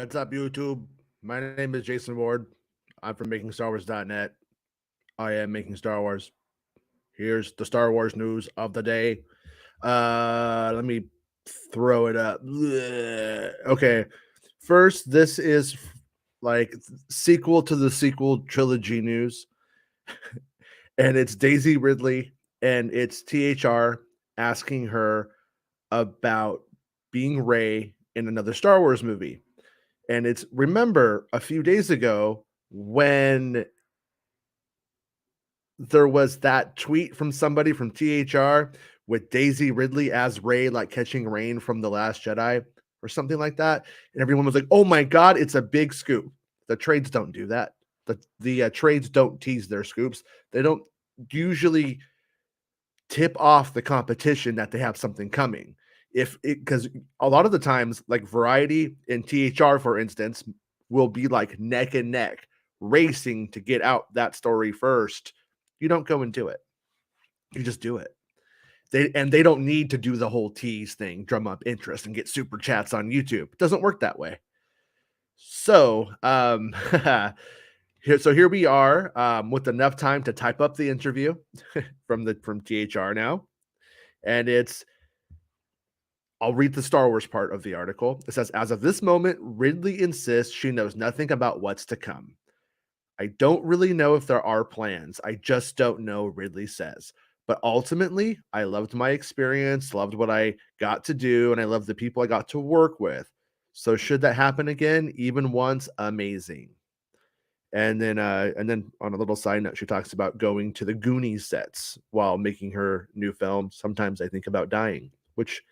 What's up, YouTube? My name is Jason Ward. I'm from MakingStarWars.net. I am making Star Wars. Here's the Star Wars news of the day. Let me throw it up. Okay, first, this is like sequel to the sequel trilogy news, and it's Daisy Ridley, and it's THR asking her about being Rey in another Star Wars movie. And it's remember a few days ago when there was that tweet from somebody from THR with Daisy Ridley as Rey, like catching rain from The Last Jedi or something like that. And everyone was like, oh my God, it's a big scoop. The trades don't do that. The trades don't tease their scoops. They don't usually tip off the competition that they have something coming. If it because a lot of the times, like Variety and THR, for instance, will be like neck and neck, racing to get out that story first. You don't go and do it. You just do it. They don't need to do the whole tease thing, drum up interest, and get super chats on YouTube. It doesn't work that way. So, here we are with enough time to type up the interview from THR now, and I'll read the Star Wars part of the article. It says, as of this moment, Ridley insists she knows nothing about what's to come. I don't really know if there are plans. I just don't know, Ridley says. But ultimately, I loved my experience, loved what I got to do, and I loved the people I got to work with. So should that happen again, even once, amazing. And then on a little side note, she talks about going to the Goonies sets while making her new film. Sometimes I think about dying, which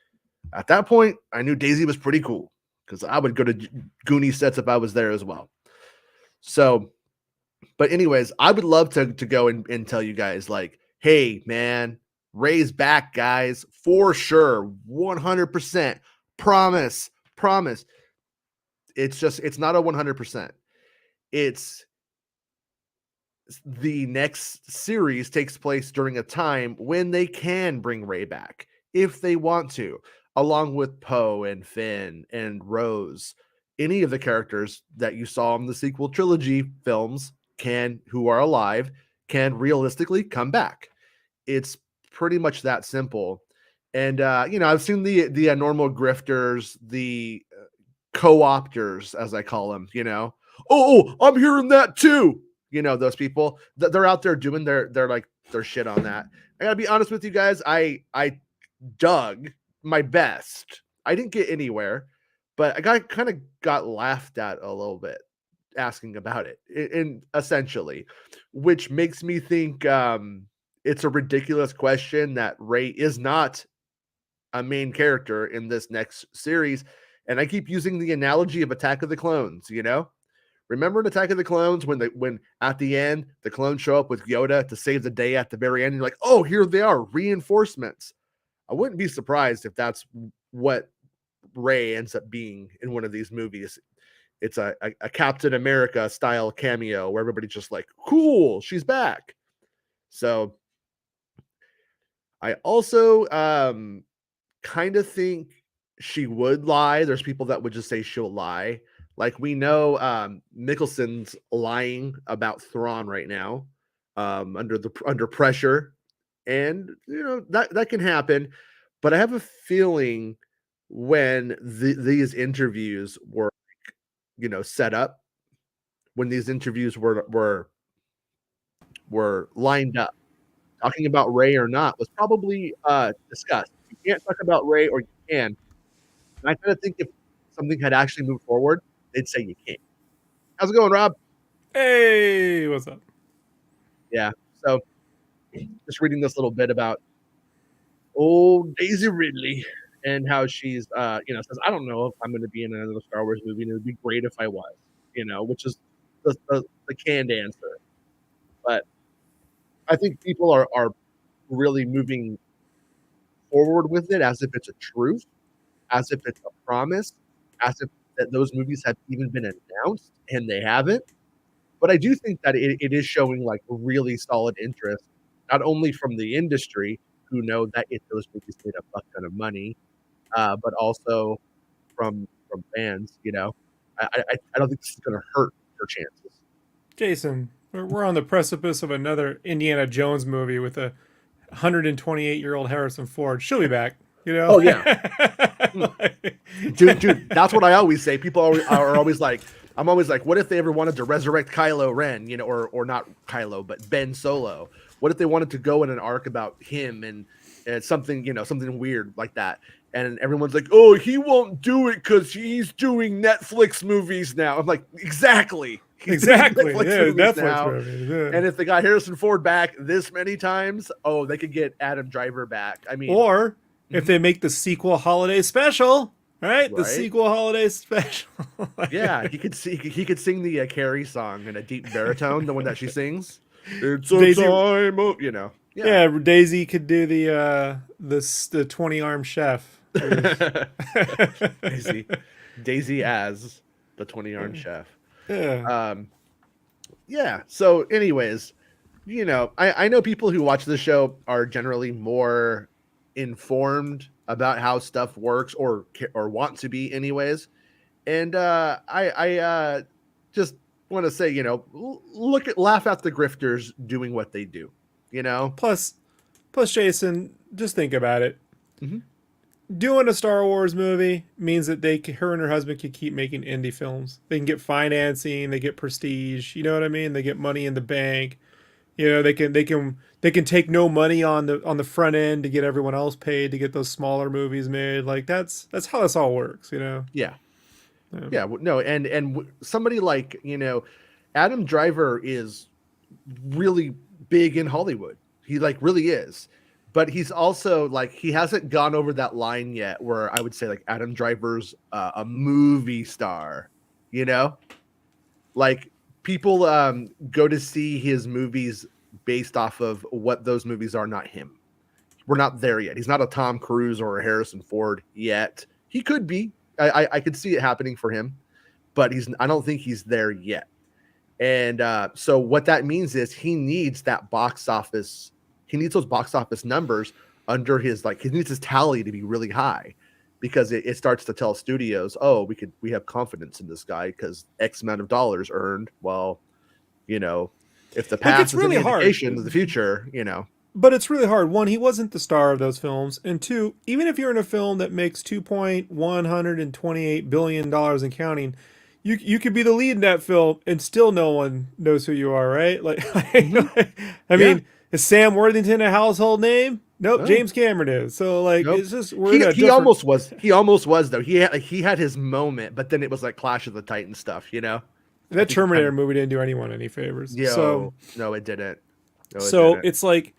at that point, I knew Daisy was pretty cool because I would go to Goonies sets if I was there as well. So, but anyways, I would love to go and tell you guys, like, hey, man, Ray's back, guys, for sure, 100%. Promise, promise. It's not a 100%. It's the next series takes place during a time when they can bring Ray back if they want to, along with Poe and Finn and Rose. Any of the characters that you saw in the sequel trilogy films who are alive, can realistically come back. It's pretty much that simple. And I've seen the normal grifters, the co-opters, as I call them. I'm hearing that too. Those people that they're out there doing their shit on that. I gotta be honest with you guys. I dug my best. I didn't get anywhere, but I kind of got laughed at a little bit asking about it, and essentially, which makes me think it's a ridiculous question that Rey is not a main character in this next series. And I keep using the analogy of Attack of the Clones. Remember in Attack of the Clones when at the end the clones show up with Yoda to save the day at the very end? You're like, oh, here they are, reinforcements. I wouldn't be surprised if that's what Rey ends up being in one of these movies. It's a Captain America style cameo where everybody's just like, cool, she's back. So I also kind of think she would lie. There's people that would just say she'll lie. Like we know Mickelson's lying about Thrawn right now, under pressure, and that can happen. But I have a feeling when these interviews were set up, when these interviews were lined up, talking about Rey or not was probably discussed. You can't talk about Rey, or you can. And I kind of think if something had actually moved forward, they'd say you can't. How's it going, Rob? Hey, what's up? Yeah. So just reading this little bit about old Daisy Ridley and how she's says, I don't know if I'm gonna be in another Star Wars movie, and it would be great if I was, which is the canned answer. But I think people are really moving forward with it as if it's a truth, as if it's a promise, as if that those movies have even been announced, and they haven't. But I do think that it is showing like really solid interest, not only from the industry, who know that those movies made a fuck ton of money, but also from fans. I don't think this is going to hurt her chances. Jason, we're on the precipice of another Indiana Jones movie with a 128-year-old Harrison Ford. She'll be back. You know, Oh yeah, dude, that's what I always say. People are always like, I'm always like, what if they ever wanted to resurrect Kylo Ren, or not Kylo, but Ben Solo? What if they wanted to go in an arc about him and something, something weird like that? And everyone's like, oh, he won't do it because he's doing Netflix movies now. I'm like, exactly. He's exactly. doing Netflix now. movies. Yeah. And if they got Harrison Ford back this many times, oh, they could get Adam Driver back. I mean, Or if they make the sequel holiday special, right? The right? sequel holiday special. Yeah, he could sing the Carrie song in a deep baritone, the one that she sings. It's a Daisy, time of, yeah, Daisy could do the 20-arm chef. Daisy as the 20-armed chef. Yeah. Yeah. So, anyways, I know people who watch the show are generally more informed about how stuff works or want to be, anyways. And I just want to say, laugh at the grifters doing what they do. Plus, Jason, just think about it. Mm-hmm. Doing a Star Wars movie means that her and her husband can keep making indie films. They can get financing, they get prestige. You know what I mean? They get money in the bank. They can take no money on the front end to get everyone else paid to get those smaller movies made. Like that's how this all works. Yeah. Yeah. No. And somebody like Adam Driver is really big in Hollywood. He really is. But he's also he hasn't gone over that line yet where I would say Adam Driver's a movie star, people go to see his movies based off of what those movies are, not him. We're not there yet. He's not a Tom Cruise or a Harrison Ford yet. He could be. I could see it happening for him, but I don't think he's there yet. And so what that means is he needs that box office. He needs those box office numbers under his he needs his tally to be really high, because it starts to tell studios, oh, we have confidence in this guy because X amount of dollars earned. Well, if the past is really any indication of the future, But it's really hard. One, he wasn't the star of those films, and two, even if you're in a film that makes $2.128 billion and counting, you could be the lead in that film and still no one knows who you are, right? I mean, is Sam Worthington a household name? Nope, no. James Cameron is. So nope. It's just he almost was. He almost was though. He had his moment, but then it was like Clash of the Titans stuff, That Terminator movie didn't do anyone any favors. No, it didn't. It's like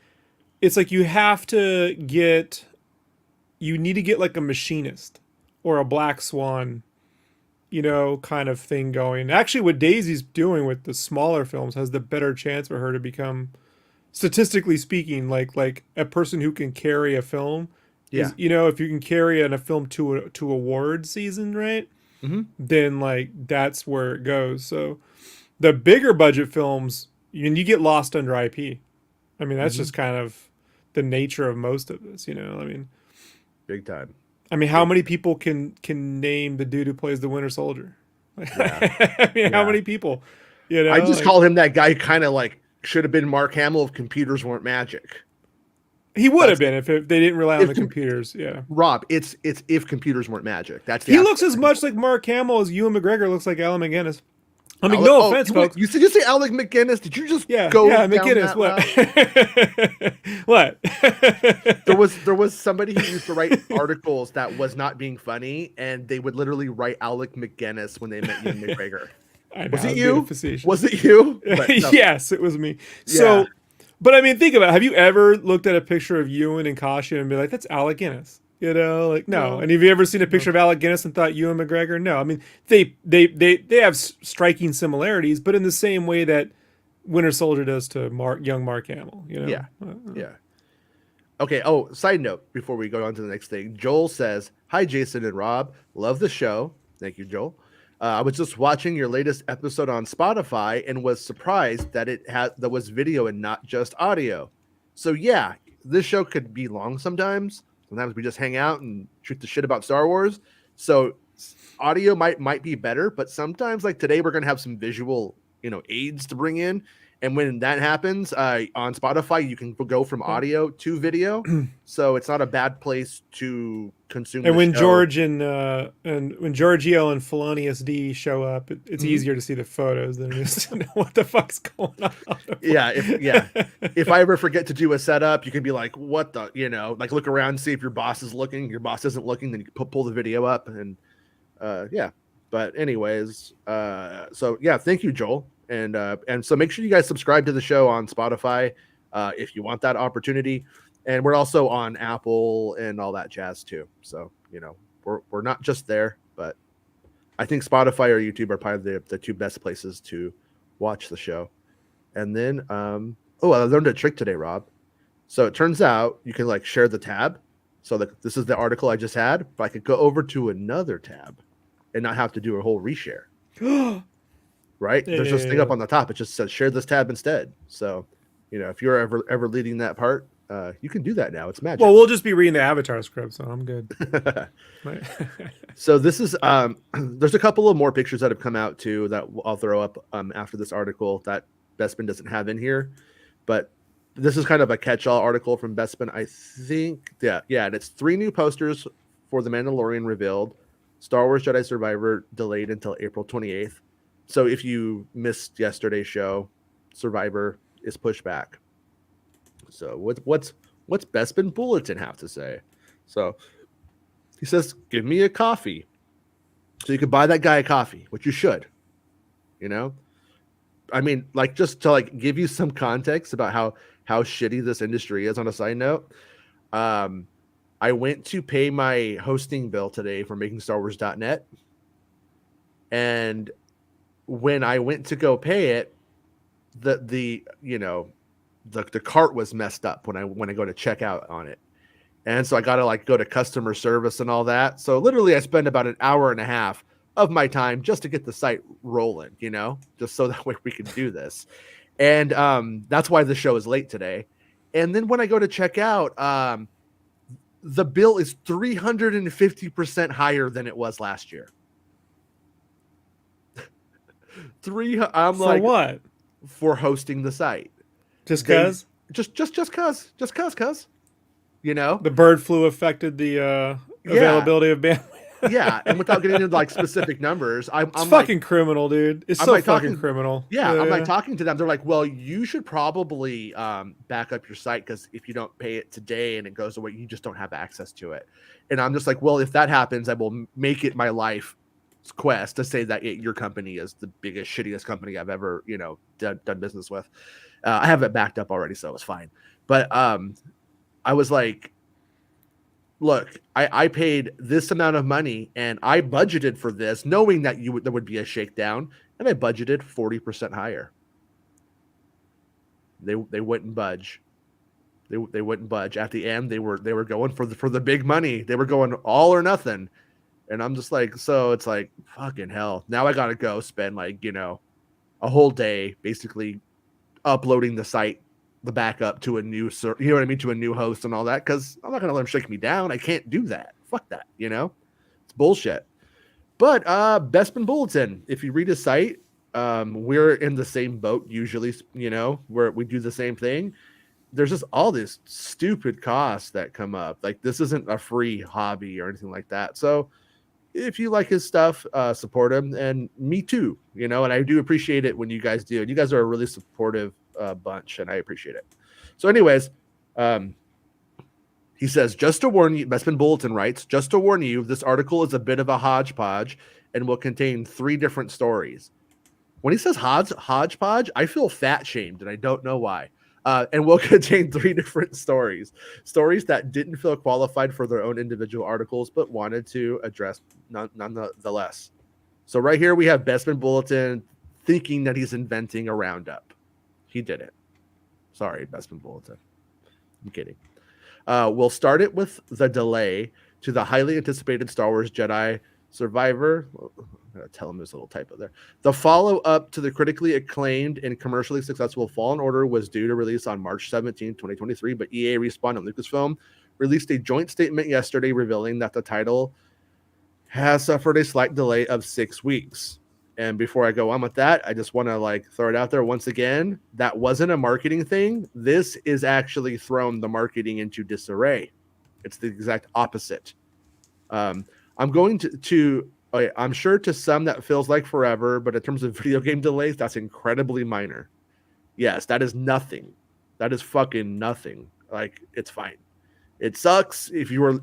you need to get like a Machinist or a Black Swan, kind of thing going. Actually, what Daisy's doing with the smaller films has the better chance for her to become, statistically speaking, like a person who can carry a film. Yeah. If you can carry a film to award season, right? Mm-hmm. Then that's where it goes. So the bigger budget films, you get lost under IP. I mean, that's just kind of the nature of most of this, big time. I mean, how many people can name the dude who plays the Winter Soldier? Yeah. How many people? I just call him that guy. Kind of should have been Mark Hamill if computers weren't magic. He would have been if they didn't rely on the computers. Yeah, Rob, it's if computers weren't magic. He looks as much like Mark Hamill as Ewan McGregor looks like Alan McGinnis. I mean, no offense, folks. Did you say Alec McGinnis? Did you just go? Yeah, McGinnis. What? there was somebody who used to write articles that was not being funny, and they would literally write Alec McGinnis when they met Ewan McGregor. Was it you? Was it you? No. Yes, it was me. Yeah. So, but I mean, think about it. Have you ever looked at a picture of Ewan in costume and be like, "That's Alec Guinness"? No. And have you ever seen a picture of Alec Guinness and thought Ewan McGregor? No. I mean, they have striking similarities, but in the same way that Winter Soldier does to young Mark Hamill. Yeah. Yeah. Okay. Oh, side note before we go on to the next thing, Joel says, "Hi, Jason and Rob. Love the show. Thank you, Joel. I was just watching your latest episode on Spotify and was surprised that that was video and not just audio. So yeah, this show could be long sometimes. Sometimes we just hang out and shoot the shit about Star Wars. So audio might be better, but sometimes like today we're gonna have some visual, aids to bring in. And when that happens, on Spotify, you can go from audio to video, so it's not a bad place to consume And the when show. George and when Giorgio and Felonious D show up, it's Mhm. easier to see the photos than it is to know what the fuck's going on. If I ever forget to do a setup, you can be like, "What the?" Like look around, see if your boss is looking. Your boss isn't looking, then you can pull the video up, and yeah. But anyways, so yeah, thank you, Joel, and so make sure you guys subscribe to the show on Spotify if you want that opportunity, and we're also on Apple and all that jazz too. So we're not just there, but I think Spotify or YouTube are probably the two best places to watch the show. And then I learned a trick today, Rob. So it turns out you can like share the tab. So this is the article I just had, but I could go over to another tab and not have to do a whole reshare. Right? There's this thing up on the top. It just says share this tab instead. So, if you're ever leading that part, you can do that now. It's magic. Well, we'll just be reading the Avatar script, so I'm good. So this is there's a couple of more pictures that have come out too that I'll throw up after this article that Bespin doesn't have in here, but this is kind of a catch-all article from Bespin, I think. Yeah, and it's 3 new posters for The Mandalorian revealed. Star Wars Jedi Survivor delayed until April 28th. So if you missed yesterday's show, Survivor is pushed back. So what's Bespin Bulletin have to say? So he says, "Give me a coffee." So you could buy that guy a coffee, which you should. I mean, like just to like give you some context about how shitty this industry is. On a side note, I went to pay my hosting bill today for MakingStarWars.net, and when I went to go pay it, the cart was messed up when I go to check out on it. And so I got to like go to customer service and all that. So literally I spend about an hour and a half of my time just to get the site rolling, just so that way we can do this. And that's why the show is late today. And then when I go to check out, the bill is 350% higher than it was last year. I'm For like, what? For hosting the site. Just cause? Just cause. The bird flu affected the availability of bandwidth. Yeah, and without getting into like specific numbers, I'm fucking criminal, dude. It's so fucking criminal. Yeah, I'm like talking to them. They're like, "Well, you should probably back up your site because if you don't pay it today and it goes away, you just don't have access to it." And I'm just like, "Well, if that happens, I will make it my life quest to say that your company is the biggest, shittiest company I've ever done business with." I have it backed up already, so it's fine. But I was like, look, I paid this amount of money and I budgeted for this, knowing that there would be a shakedown, and I budgeted 40% higher. They wouldn't budge. They wouldn't budge. At the end, they were going for the big money. They were going all or nothing, and I'm just like, so it's like fucking hell. Now I gotta go spend like a whole day basically uploading the site, the backup to a new to a new host and all that, because I'm not gonna let them shake me down. I can't do that. Fuck that. It's bullshit. But Bespin Bulletin, if you read his site, we're in the same boat usually. Where we do the same thing. There's just all this stupid costs that come up. Like this isn't a free hobby or anything like that. So if you like his stuff, support him, and me too. And I do appreciate it when you guys do. You guys are a really supportive bunch, and I appreciate it. So, anyways, he says, just to warn you, Bespin Bulletin writes, just to warn you, this article is a bit of a hodgepodge and will contain 3 different stories. When he says hodgepodge, I feel fat shamed, and I don't know why. And will contain 3 different stories that didn't feel qualified for their own individual articles, but wanted to address nonetheless. So right here we have Bespin Bulletin thinking that he's inventing a roundup. He did it. Sorry, Bespin Bulletin. I'm kidding. We'll start it with the delay to the highly anticipated Star Wars Jedi Survivor. I'm going to tell him there's a little typo there. The follow-up to the critically acclaimed and commercially successful Fallen Order was due to release on March 17, 2023, but EA, Respawn, and Lucasfilm released a joint statement yesterday revealing that the title has suffered a slight delay of 6 weeks. And before I go on with that, I just want to like throw it out there once again. That wasn't a marketing thing. This is actually thrown the marketing into disarray. It's the exact opposite. Um, I'm going to I'm sure to some that feels like forever, but in terms of video game delays, that's incredibly minor. Yes, that is nothing. That is fucking nothing. Like it's fine. It sucks if you were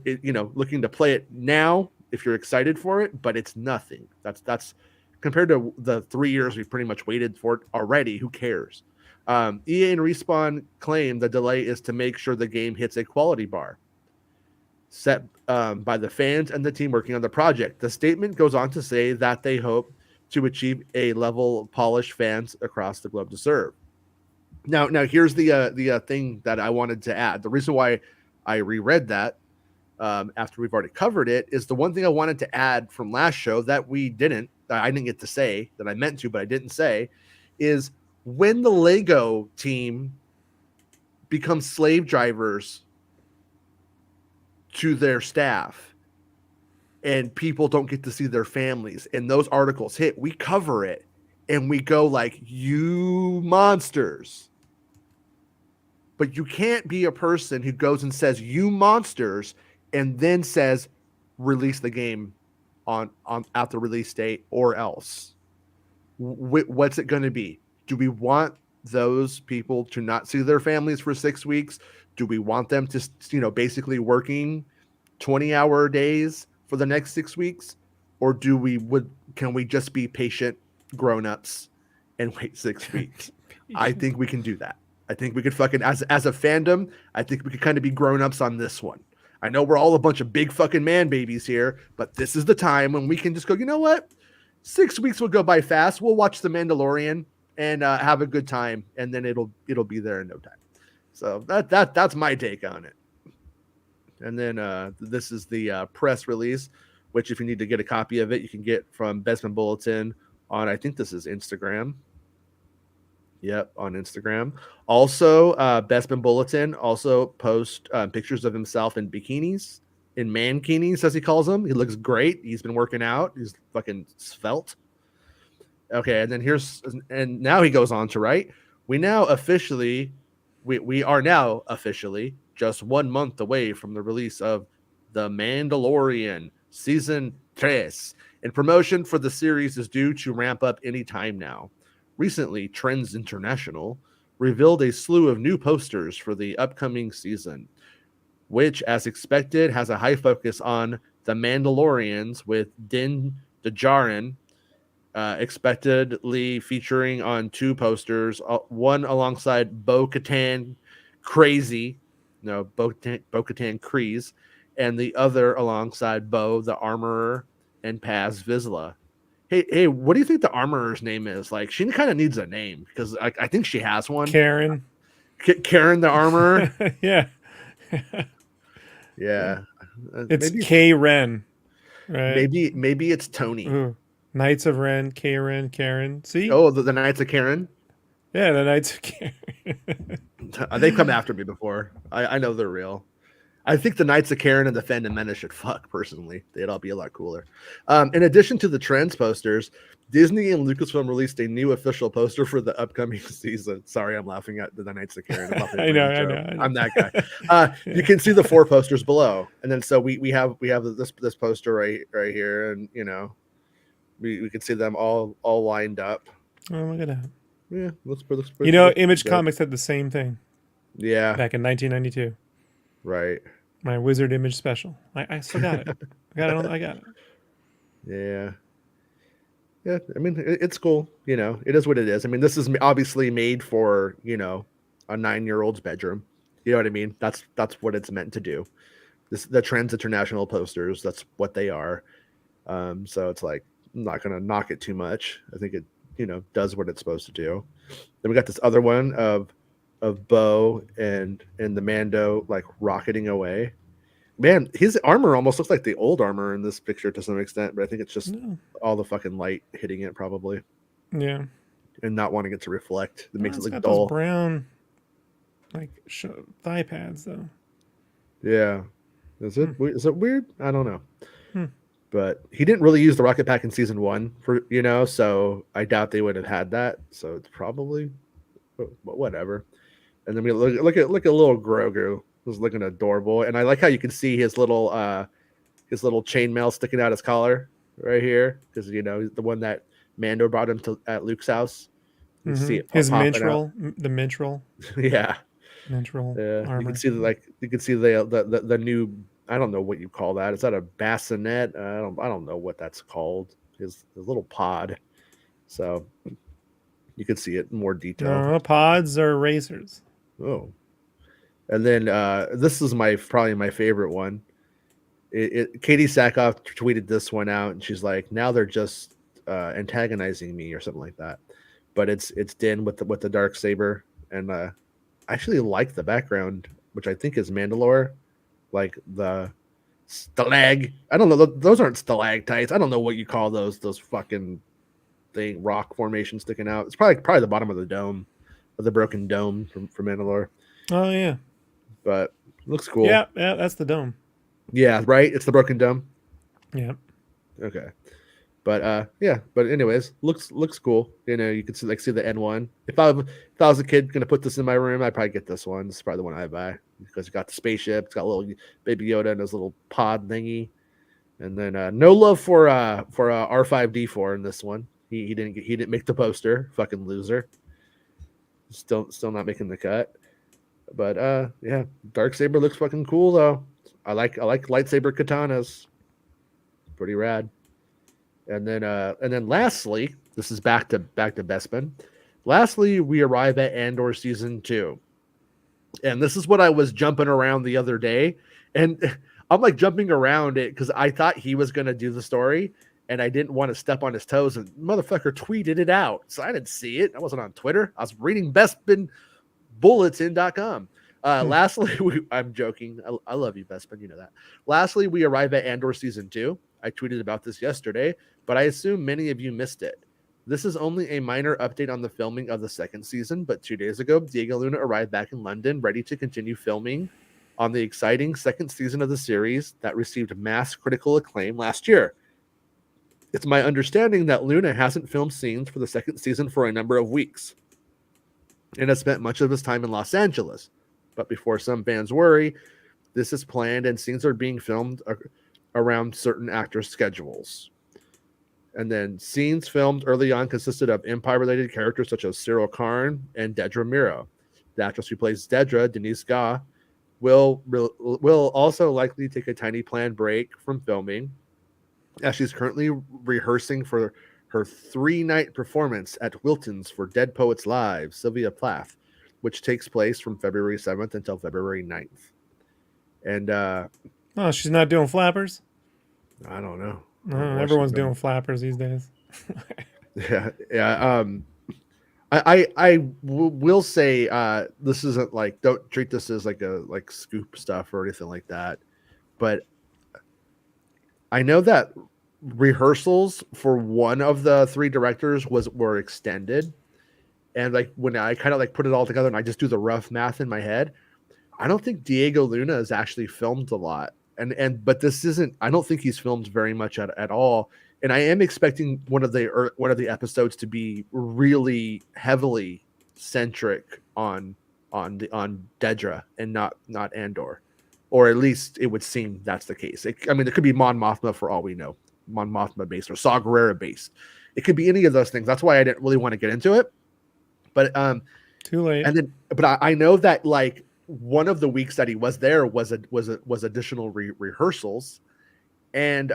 looking to play it now if you're excited for it, but it's nothing. That's compared to the 3 years we've pretty much waited for it already. Who cares? EA and Respawn claim the delay is to make sure the game hits a quality bar set by the fans and the team working on the project. The statement goes on to say that they hope to achieve a level polished fans across the globe deserve. Now here's the thing that I wanted to add. The reason why I reread that after we've already covered it is the one thing I wanted to add from last show that I didn't get to say that I meant to, but I didn't say, is when the Lego team becomes slave drivers to their staff and people don't get to see their families and those articles hit, we cover it and we go like, you monsters. But you can't be a person who goes and says, you monsters, and then says, release the game on at the release date or else. What's it going to be? Do we want those people to not see their families for 6 weeks? Do we want them to, basically working 20-hour days for the next 6 weeks? Or can we just be patient grown-ups and wait 6 weeks? I think we can do that. I think we could fucking, as a fandom, I think we could kind of be grown-ups on this one. I know we're all a bunch of big fucking man babies here, but this is the time when we can just go, you know what? 6 weeks will go by fast. We'll watch The Mandalorian and have a good time, and then it'll be there in no time. So that's my take on it. And then this is the press release, which if you need to get a copy of it, you can get from Bespin Bulletin on, I think this is Instagram. Yep, on Instagram. Also, Bespin Bulletin also post pictures of himself in bikinis, in mankinis, as he calls them. He looks great. He's been working out. He's fucking svelte. Okay, and then now he goes on to write, we are now officially just 1 month away from the release of The Mandalorian Season 3, and promotion for the series is due to ramp up any time now. Recently, Trends International revealed a slew of new posters for the upcoming season, which, as expected, has a high focus on the Mandalorians, with Din Djarin expectedly featuring on 2 posters, one alongside Bo-Katan Bo-Katan Kryze, and the other alongside Bo, the Armorer, and Paz Vizsla. Hey, what do you think the Armorer's name is? Like, she kind of needs a name because I think she has one. Karen. Karen the Armorer. Yeah. Yeah. It's K Ren, right? Maybe it's Tony. Ooh. Knights of Ren, K Ren, Karen. See? Oh, the Knights of Karen. Yeah, the Knights of Karen. They've come after me before. I know they're real. I think the Knights of Karen and the Phantom Menace should fuck, personally. They'd all be a lot cooler. In addition to the Trends posters, Disney and Lucasfilm released a new official poster for the upcoming season. Sorry, I'm laughing at the Knights of Karen. I know. I'm that guy. You can see the 4 posters below. And then so we have this poster right here, and we can see them all lined up. Oh, look at that. Yeah, looks pretty Image good. Comics had the same thing. Yeah. Back in 1992. Right. My Wizard Image special. I still got it. I got it. Yeah. Yeah, I mean, it's cool. It is what it is. I mean, this is obviously made for, a 9-year-old's bedroom. You know what I mean? That's what it's meant to do. The Trends International posters, that's what they are. So it's like, I'm not going to knock it too much. I think it, does what it's supposed to do. Then we got this other one of Bo and the Mando like rocketing away. Man, his armor almost looks like the old armor in this picture to some extent, but I think it's just all the fucking light hitting it probably. Yeah. And not wanting it to reflect. It makes it look got dull. Those brown thigh pads though. Yeah. Is it weird? I don't know. But he didn't really use the rocket pack in season one for so I doubt they would have had that. So it's probably but whatever. And then we look at little Grogu who's looking adorable, and I like how you can see his little chainmail sticking out his collar right here because the one that Mando brought him to at Luke's house. You see it His popping out. the mitral, Yeah, you can armor. see the new. I don't know what you call that. Is that a bassinet? I don't know what that's called. His little pod. So you can see it in more detail. No, pods are racers. Oh, and then this is probably my favorite one. Katie Sackhoff tweeted this one out, and she's like, "Now they're just antagonizing me or something like that." But it's Din with the dark saber, and I actually like the background, which I think is Mandalore, like the stalag. I don't know; those aren't stalactites. I don't know what you call those fucking thing rock formation sticking out. It's probably the bottom of the dome, of the broken dome from Mandalore, Oh yeah, but looks cool. yeah, yeah. That's the dome. Yeah, right. It's the broken dome. Yeah. Okay. But yeah, but anyways, looks cool. You can see the N1. If I was a kid gonna put this in my room, I'd probably get this one. This is probably the one I buy because it's got the spaceship, it's got a little baby Yoda and his little pod thingy. And then no love for R5D4 in this one. He didn't make the poster. Fucking loser. Still not making the cut. But yeah, dark saber looks fucking cool though. I like lightsaber katanas. Pretty rad. And then lastly, this is back to Bespin. Lastly, we arrive at Andor season 2. And this is what I was jumping around the other day. And I'm like jumping around it because I thought he was going to do the story and I didn't want to step on his toes. And motherfucker tweeted it out. So I didn't see it. I wasn't on Twitter. I was reading bestbinbulletin.com. Lastly, I'm joking. I love you, Bespin. You know that. Lastly, we arrive at Andor season 2. I tweeted about this yesterday, but I assume many of you missed it. This is only a minor update on the filming of the second season, but 2 days ago, Diego Luna arrived back in London, ready to continue filming on the exciting second season of the series that received mass critical acclaim last year. It's my understanding that Luna hasn't filmed scenes for the second season for a number of weeks and has spent much of his time in Los Angeles. But before some fans worry, this is planned and scenes are being filmed around certain actors' schedules. And then scenes filmed early on consisted of Empire-related characters such as Cyril Karn and Dedra Miro. The actress who plays Dedra, Denise Gah, will also likely take a tiny planned break from filming, as she's currently rehearsing for her 3-night performance at Wilton's for Dead Poets Live, Sylvia Plath, which takes place from February 7th until February 9th. And Oh, she's not doing flappers. I don't know. Everyone's doing flappers these days. Yeah. I will say this isn't like, don't treat this as like a scoop stuff or anything like that, but I know that rehearsals for one of the 3 directors were extended, and like when I kind of like put it all together and I just do the rough math in my head, I don't think Diego Luna has actually filmed a lot. But this isn't, I don't think he's filmed very much at all. And I am expecting one of the episodes to be really heavily centric on Dedra and not Andor. Or at least it would seem that's the case. It could be Mon Mothma for all we know. Mon Mothma based or Saw Gerrera based. It could be any of those things. That's why I didn't really want to get into it. But Too late. and then but I know that like one of the weeks that he was there was additional rehearsals. And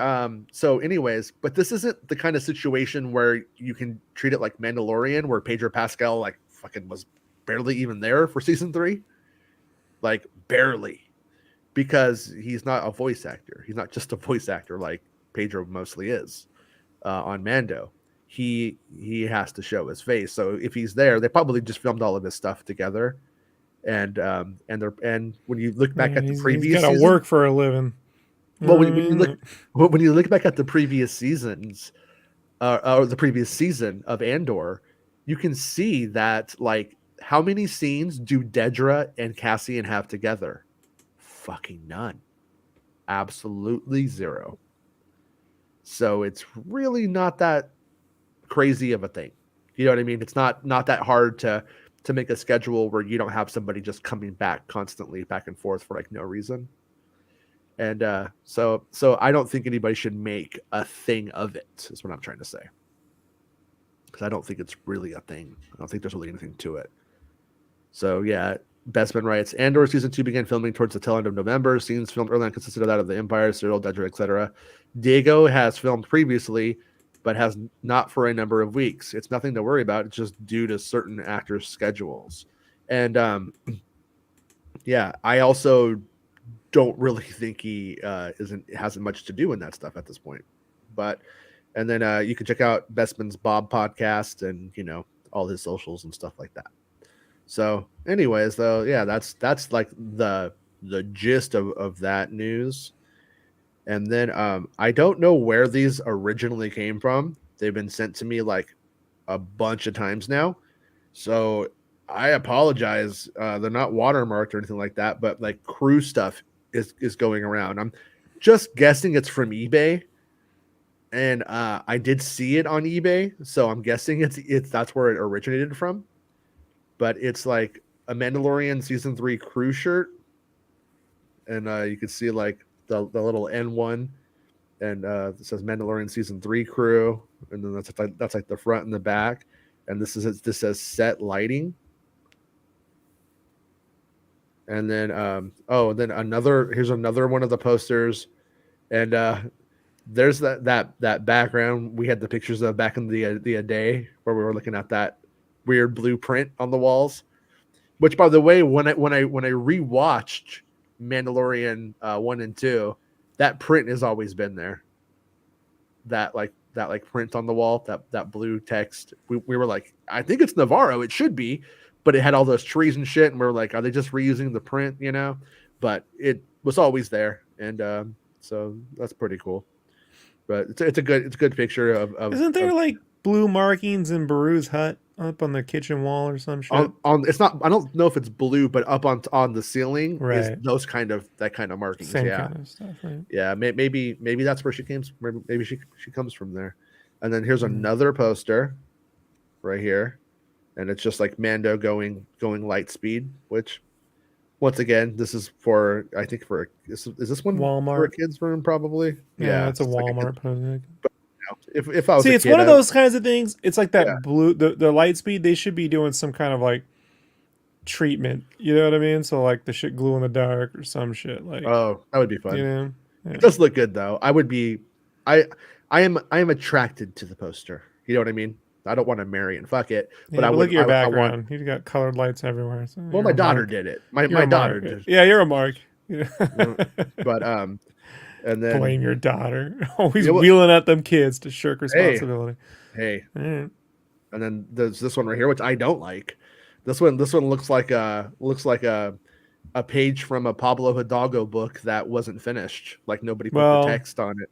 so anyways, but this isn't the kind of situation where you can treat it like Mandalorian, where Pedro Pascal like fucking was barely even there for season 3. Like barely. Because he's not a voice actor. He's not just a voice actor like Pedro mostly is on Mando. He has to show his face. So if he's there, they probably just filmed all of his stuff together. And when you look back at the previous he's got to work for a living. Well, when you look back at the previous seasons, or the previous season of Andor, you can see that like how many scenes do Dedra and Cassian have together? Fucking none. Absolutely 0. So it's really not that crazy of a thing. You know what I mean? It's not that hard to make a schedule where you don't have somebody just coming back constantly back and forth for like no reason. And so I don't think anybody should make a thing of it. Is what I'm trying to say. Because I don't think it's really a thing. I don't think there's really anything to it. So yeah, Bestman writes, Andor season 2 began filming towards the tail end of November. Scenes filmed early on consisted of that of the Empire, Cyril, Dedra, etc. Diego has filmed previously, but has not for a number of weeks. It's nothing to worry about. It's just due to certain actors' schedules. And yeah, I also don't really think he hasn't much to do in that stuff at this point. But and then you can check out Bestman's Bob podcast and all his socials and stuff like that. So, anyways, though, yeah, that's like the gist of that news. And then I don't know where these originally came from. They've been sent to me like a bunch of times now. So I apologize. They're not watermarked or anything like that, but like crew stuff is going around. I'm just guessing it's from eBay. And I did see it on eBay, so I'm guessing it's that's where it originated from. But it's like a Mandalorian season 3 crew shirt, and you can see like the little N1, and it says Mandalorian season 3 crew, and then that's like the front and the back, and this says set lighting, and then and then here's another one of the posters, and there's that background we had the pictures of back in the day where we were looking at that weird blueprint on the walls. Which, by the way, when I rewatched Mandalorian 1 and 2, that print has always been there. That print on the wall, that blue text. We were like, I think it's Navarro. It should be, but it had all those trees and shit, and we were like, are they just reusing the print? But it was always there, and so that's pretty cool. But it's a good picture of. Isn't there like blue markings in Baru's hut up on the kitchen wall or some shit? On it's not. I don't know if it's blue, but up on the ceiling right. is that kind of markings. Same yeah, kind of stuff, right? Yeah, maybe that's where she came. Maybe she comes from there. And then here's another poster, right here, and it's just like Mando going light speed. Which, once again, this is for I think for is this one Walmart for a kid's room probably? Yeah, it's a Walmart poster. But if I was it's kid, one of those kinds of things. It's like that blue the light speed. They should be doing some kind of like treatment. You know what I mean? So like the shit glue in the dark or some shit. Like that would be fun. Yeah. It does look good though. I would be. I am attracted to the poster. You know what I mean? I don't want to marry and fuck it, but I would look at your background. You've got colored lights everywhere. So well, my daughter did it. My daughter did. Yeah, you're a mark. Yeah. But and then blame your daughter. Always wheeling at them kids to shirk responsibility. Hey. And then there's this one right here, which I don't like. This one looks like a page from a Pablo Hidalgo book that wasn't finished. Like nobody put the text on it.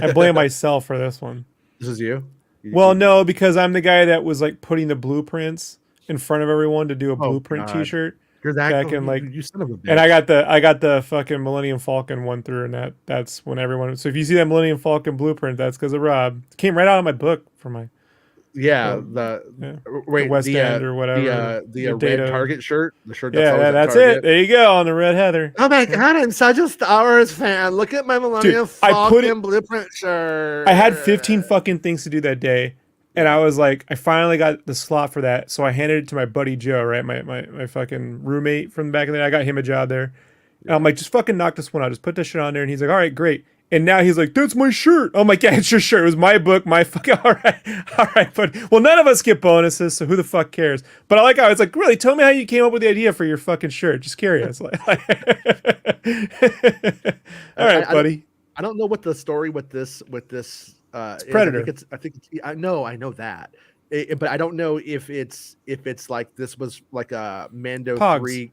I blame myself for this one. This is you? Well, no, because I'm the guy that was like putting the blueprints in front of everyone to do a blueprint T-shirt. You're that back in like you son of a bitch. And I got the fucking Millennium Falcon one through, and that's when everyone. So if you see that Millennium Falcon blueprint, that's because of Rob. It came right out of my book for my. The West End or whatever. The red Target shirt. The shirt. That's it. There you go on the red heather. Oh my god, I'm such a Star Wars fan. Look at my Millennium Falcon blueprint shirt. I had 15 fucking things to do that day, and I was like, I finally got the slot for that, so I handed it to my buddy Joe, right, my fucking roommate from back in the day. I got him a job there, and I'm like, just fucking knock this one out. Just put this shit on there, and he's like, all right, great. And now he's like, that's my shirt. I'm like, yeah, it's your shirt. It was my book, my fucking, all right. But, well, none of us get bonuses, so who the fuck cares? But I like how it's like, really, tell me how you came up with the idea for your fucking shirt. Just curious. All right, buddy. I don't know what the story with this it's Predator. I know that. But I don't know if it's like this was like a Mando Pogs. 3.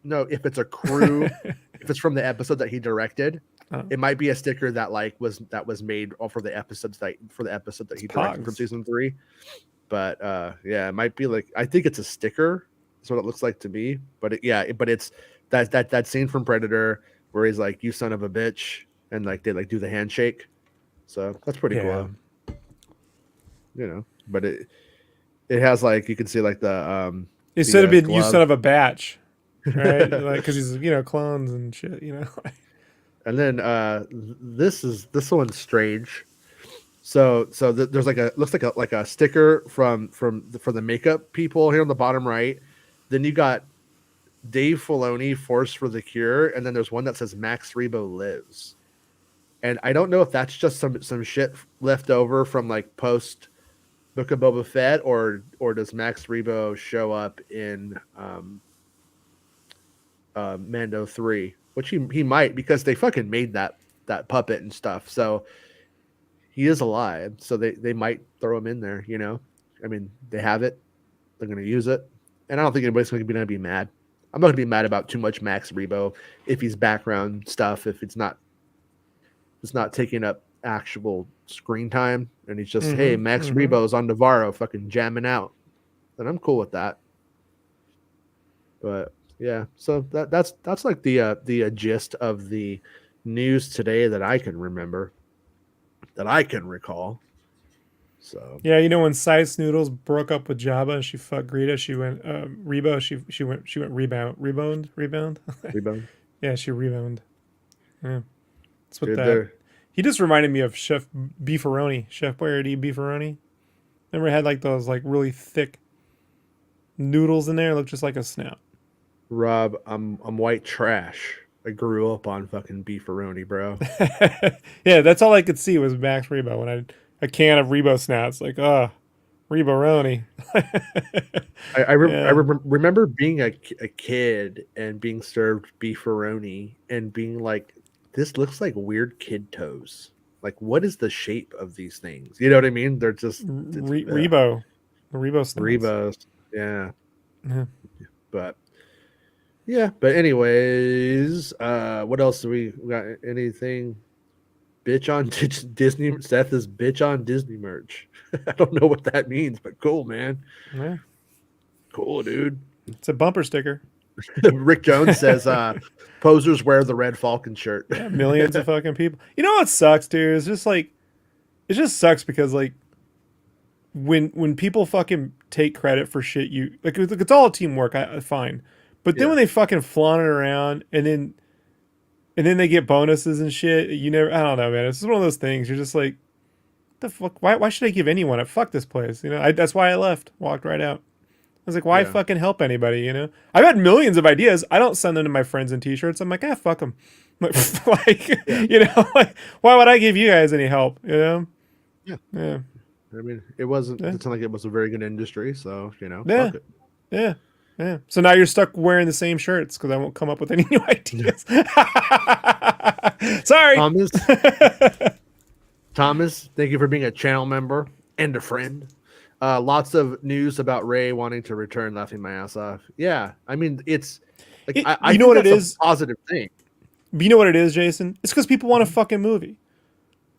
No, if it's a crew, if it's from the episode that he directed. It might be a sticker that was made for the episodes that he directed from season 3, but it might be like, I think it's a sticker. That's what it looks like to me. But it's that scene from Predator where he's like, "You son of a bitch," and like they like do the handshake. So that's pretty Yeah. cool, But it has like you can see like It should the have been you glove, son of a batch, right? Like because he's clones and shit. and then this one's strange. So there's like a looks like a sticker from the makeup people here on the bottom right. Then you got Dave Filoni, Force for the Cure, and then there's one that says Max Rebo lives. And I don't know if that's just some shit left over from like post Book of Boba Fett, or does Max Rebo show up in Mando 3, which he might, because they fucking made that puppet and stuff. So he is alive. So they might throw him in there. I mean, they have it. They're going to use it, and I don't think anybody's going to be mad. I'm not going to be mad about too much Max Rebo if he's background stuff. If it's not taking up actual screen time, and he's just, hey, Max Rebo's on Navarro fucking jamming out, then I'm cool with that. But yeah, so that's like the gist of the news today that I can remember, that I can recall. So Yeah, when Sice Noodles broke up with Jabba and she fucked Greta, she went Rebo. She went rebound. Rebound, Yeah, she rebound. Yeah, that's what dude, that. there. He just reminded me of Chef Beefaroni, Chef Boyardee Beefaroni. Remember, had like those like really thick noodles in there, looked just like a snout. Rob, I'm white trash. I grew up on fucking beefaroni, bro. Yeah, that's all I could see was Max Rebo when a can of Rebo snouts. Like, Reboroni. Yeah. Remember being a kid and being served beefaroni and being like, this looks like weird kid toes. Like, what is the shape of these things? You know what I mean? They're just Rebo. Rebo snouts. Rebos. Yeah. Yeah. But yeah. But anyways, what else do we got? Anything? Bitch on Disney. Seth is bitch on Disney merch. I don't know what that means, but cool, man. Yeah. Cool, dude. It's a bumper sticker. Rick Jones says posers wear the Red Falcon shirt. Yeah, millions of fucking people. You know what sucks, dude? It's just like it just sucks because like when people fucking take credit for shit you like it's all teamwork, I fine. But then when they fucking flaunt it around and then they get bonuses and shit, you never I don't know, man. It's just one of those things. You're just like, the fuck? Why should I give anyone a fuck this place? That's why I left. Walked right out. I was like, why fucking help anybody? I've had millions of ideas. I don't send them to my friends in t-shirts. I'm like, fuck them. Like, why would I give you guys any help? Yeah. Yeah. I mean, it wasn't. It sounded like it was a very good industry. So Yeah. fuck it. Yeah. Yeah. So now you're stuck wearing the same shirts because I won't come up with any new ideas. Sorry. Thomas, thank you for being a channel member and a friend. Lots of news about Ray wanting to return, laughing my ass off. Yeah, I mean, it's like I you know think what it that's is? a positive thing. But you know what it is, Jason? It's because people want a fucking movie.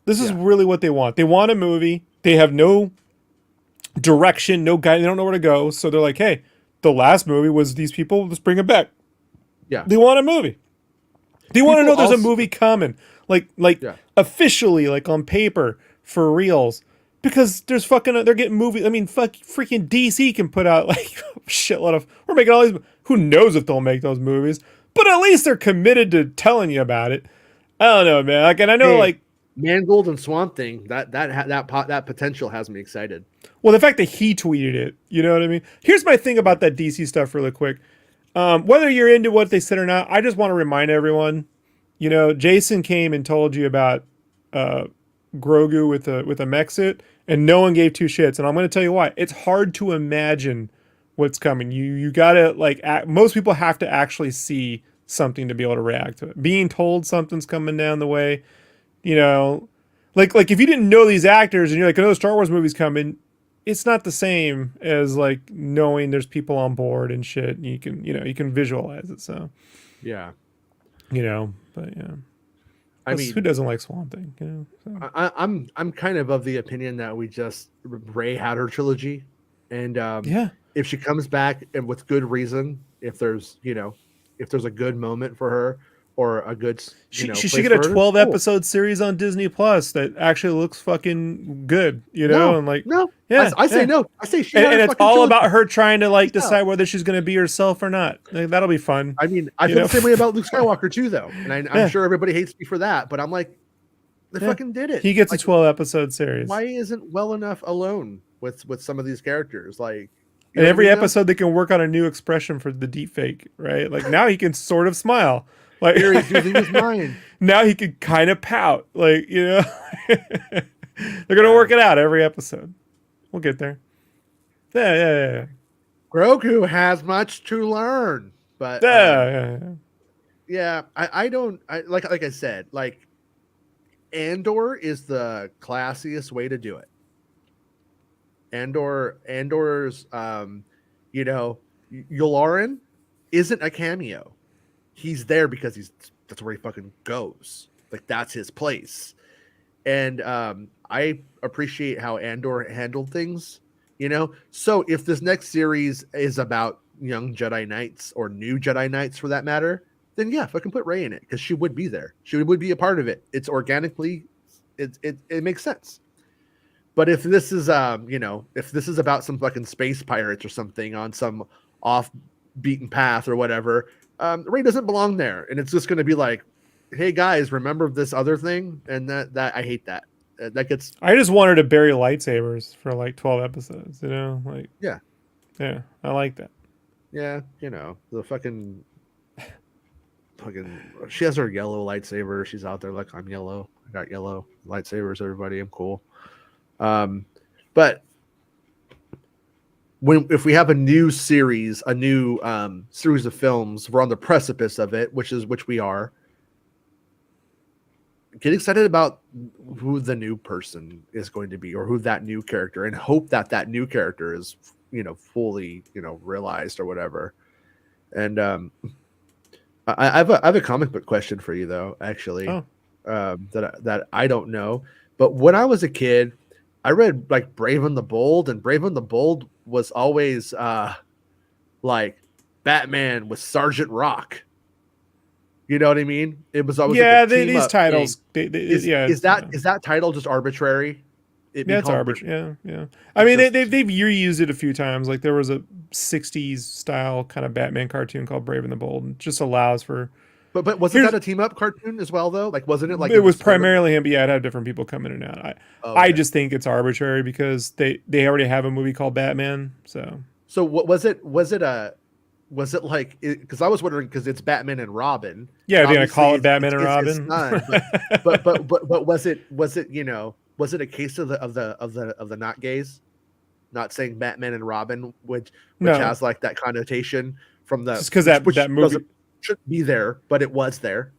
This is really what they want. They want a movie. They have no direction, no guide. They don't know where to go. So they're like, hey, the last movie was these people. Let's bring it back. Yeah. They want a movie. They want to know there's a movie coming. Like officially, like on paper, for reals. Because there's they're getting movies. I mean, freaking DC can put out like a shitload of, we're making all these, who knows if they'll make those movies, but at least they're committed to telling you about it. I don't know, man. Like, and I know like Mangold and Swamp Thing, that potential has me excited. Well, the fact that he tweeted it, you know what I mean? Here's my thing about that DC stuff really quick. Whether you're into what they said or not, I just want to remind everyone, Jason came and told you about Grogu with a mech suit, and no one gave two shits. And I'm going to tell you why. It's hard to imagine what's coming. You gotta most people have to actually see something to be able to react to it. Being told something's coming down the way, like if you didn't know these actors and you're like, oh, Star Wars movie's coming, it's not the same as like knowing there's people on board and shit. And you can visualize it. So yeah, but yeah. I mean, who doesn't like Swamp Thing? So. I'm kind of the opinion that we just Rey had her trilogy, and if she comes back and with good reason, if there's a good moment for her, or a good, She should place get a for her, it's 12 cool. episode series on Disney Plus that actually looks fucking good, No, and like, no, yeah, I say yeah. no. I say she had her And it's fucking all trilogy. about her trying to like Peace out. decide whether she's going to be herself or not. Like, that'll be fun, I mean, I you feel know. the same way about Luke Skywalker too, though, and I'm Yeah, sure everybody hates me for that, but I'm like, they yeah. fucking did it. He gets a Like, 12 episode series. why isn't well enough alone with some of these characters? Like, you And know what I every mean? Though episode they can work on a new expression for the deep fake, right? Like now he can sort of smile. Like here he's using his mind. now he can kind of pout. Like, they're gonna Yeah. work it out every episode. We'll get there. Yeah. Grogu has much to learn, but Yeah. yeah, I don't like I said, like Andor is the classiest way to do it. Andor's you know, Yularen isn't a cameo. He's there because that's where he fucking goes. Like that's his place. And I appreciate how Andor handled things, So if this next series is about young Jedi Knights or new Jedi Knights for that matter, then yeah, fucking put Rey in it because she would be there. She would be a part of it. It's organically, it makes sense. But if this is if this is about some fucking space pirates or something on some off beaten path or whatever, Rey doesn't belong there, and it's just going to be like, hey guys, remember this other thing? And that I hate that. That gets I just want her to bury lightsabers for like 12 episodes, Like, yeah, yeah, I like that. yeah, the fucking she has her yellow lightsaber. She's out there like, I'm yellow. I got yellow lightsabers, everybody. I'm cool. But if we have a new series, a new series of films, we're on the precipice of it, which we are. Get excited about who the new person is going to be, or who that new character, and hope that new character is, fully, realized or whatever. And I have a comic book question for you though, actually, Oh. that I don't know. But when I was a kid, I read like Brave and the Bold, and Brave and the Bold was always like Batman with Sergeant Rock. You know what I mean? It was always like these titles. Is that title just arbitrary? It's arbitrary. Yeah. I mean, they've reused it a few times. Like there was a '60s style kind of Batman cartoon called Brave and the Bold. It just allows for. But wasn't that a team up cartoon as well though? Like wasn't it like it was primarily him? But yeah, it had different people come in and out. I just think it's arbitrary because they already have a movie called Batman. So what was it? Was it like, because I was wondering, because it's Batman and Robin. Yeah, if you're gonna call it Batman and Robin. But was it was it a case of the not gays, not saying Batman and Robin, which has like that connotation from the, just because that movie shouldn't be there, but it was there.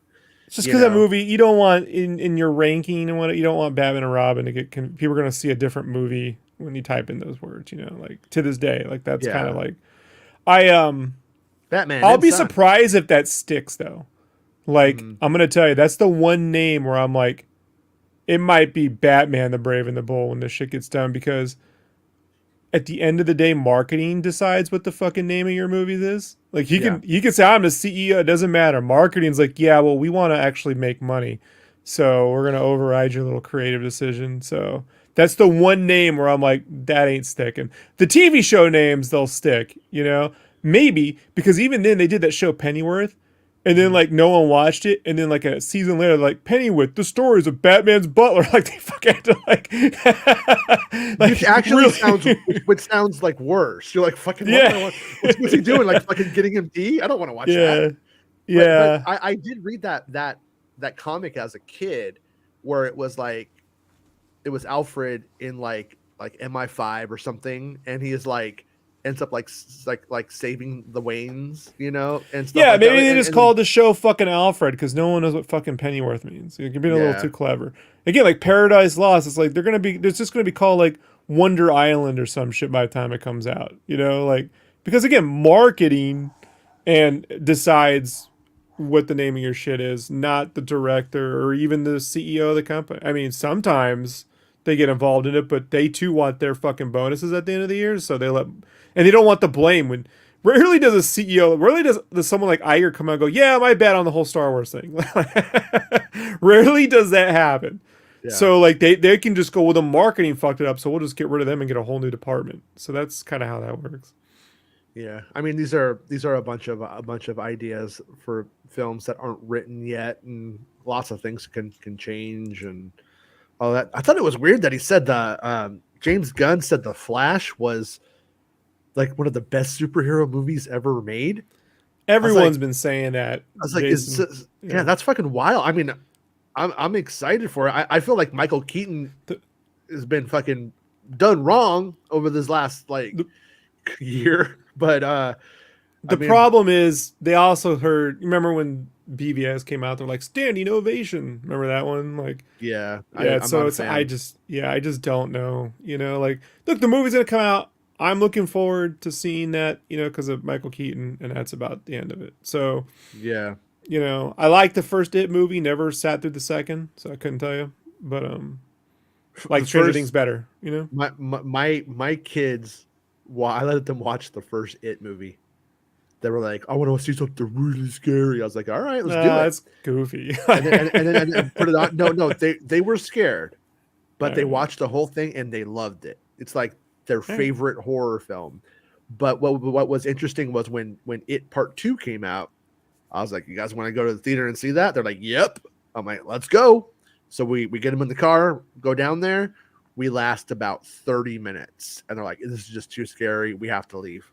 It's just because that movie, you don't want in your ranking and what you don't want Batman and Robin to get people are going to see a different movie when you type in those words. Like to this day, like that's kind of like Batman. I'll be surprised if that sticks though. Like I'm going to tell you, that's the one name where I'm like, it might be Batman the Brave and the Bold when this shit gets done, because at the end of the day, marketing decides what the fucking name of your movies is. Like you can say I'm the CEO, it doesn't matter. Marketing's like, yeah, well, we want to actually make money, so we're gonna override your little creative decision. So that's the one name where I'm like, that ain't sticking. The TV show names, they'll stick, maybe, because even then they did that show Pennyworth. And then, like, no one watched it. And then, like, a season later, like, Pennyworth, the stories of Batman's butler. Like, they fucking had to, like... which actually sounds, like, worse. You're like, fucking, what's he doing? Like, fucking getting him tea? I don't want to watch that. Yeah. But I did read that comic as a kid, where it was, like, it was Alfred in, like MI5 or something. And he is, like... ends up like saving the Waynes, and stuff. Yeah, like maybe that. they just called the show fucking Alfred because no one knows what fucking Pennyworth means. You're being a little too clever. Again, like Paradise Lost, it's like there's just gonna be called like Wonder Island or some shit by the time it comes out. Like, because again, marketing and decides what the name of your shit is, not the director or even the CEO of the company. I mean, sometimes they get involved in it, but they too want their fucking bonuses at the end of the year, so they let. And they don't want the blame Rarely does a CEO, rarely does someone like Iger come out and go, yeah, my bad on the whole Star Wars thing. Rarely does that happen. Yeah. So like they can just go, well, the marketing fucked it up, so we'll just get rid of them and get a whole new department. So that's kind of how that works. Yeah, I mean these are a bunch of ideas for films that aren't written yet, and lots of things can change and all that. I thought it was weird that he said the James Gunn said the Flash was like one of the best superhero movies ever made. I was like, Everyone's been saying that, is Jason. yeah, Yeah. that's fucking wild. I mean, I'm excited for it. I feel like Michael Keaton The, has been fucking done wrong over this last like the, year, but I the mean, problem is they also heard. Remember when BVS came out? They're like standing ovation. Remember that one? Like, yeah, yeah. I'm So not a it's fan. I just don't know. Like look, the movie's gonna come out. I'm looking forward to seeing that. Because of Michael Keaton, and that's about the end of it. So Yeah. I like the first It movie. Never sat through the second, so I couldn't tell you. But like The Stranger Things first better. my kids, I let them watch the first It movie. They were like, I want to see something really scary. I was like, all right, let's do Nah, it. it's goofy. And then put it on. No, they were scared, All but they right. watched the whole thing and they loved it. It's like their All right. favorite horror film. But what was interesting was when It Part 2 came out, I was like, you guys want to go to the theater and see that? They're like, yep. I'm like, let's go. So we get them in the car, go down there. We last about 30 minutes, and they're like, this is just too scary. We have to leave.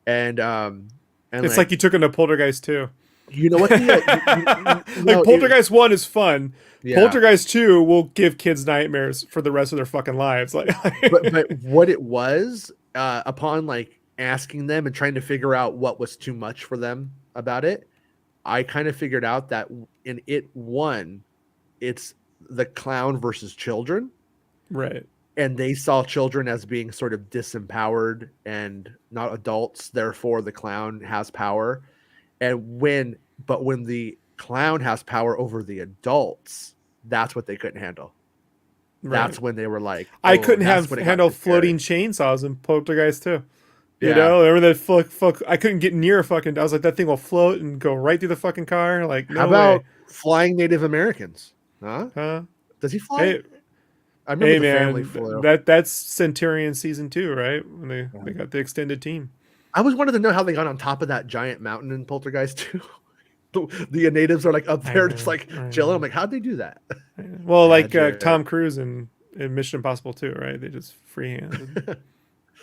And It's like like, you took into Poltergeist too. you know what the Like no it, Poltergeist 1 is fun. yeah, Poltergeist 2 will give kids nightmares for the rest of their fucking lives. Like but what it was, upon like asking them and trying to figure out what was too much for them about it, I kind of figured out that in It One, it's the clown versus children, right. and they saw children as being sort of disempowered and not adults. Therefore, the clown has power. And when the clown has power over the adults, that's what they couldn't handle. Right. That's when they were like, I oh, couldn't that's have when it got handle too scary. floating chainsaws in Poltergeist too. Yeah. Remember that fuck I couldn't get near a fucking I was like that thing will float and go right through the fucking car. Like, How no way. about flying Native Americans? Huh? Huh? Does he fly? Hey, I remember hey the family man, flew. that's Centurion season 2, right? When they Yeah. got the extended team. I always wanted to know how they got on top of that giant mountain in Poltergeist too. The natives are like up I there, just know. like I chilling. I'm know. like, how'd they do that? Well, like Magic. Tom Cruise in Mission Impossible 2, right? They just freehanded.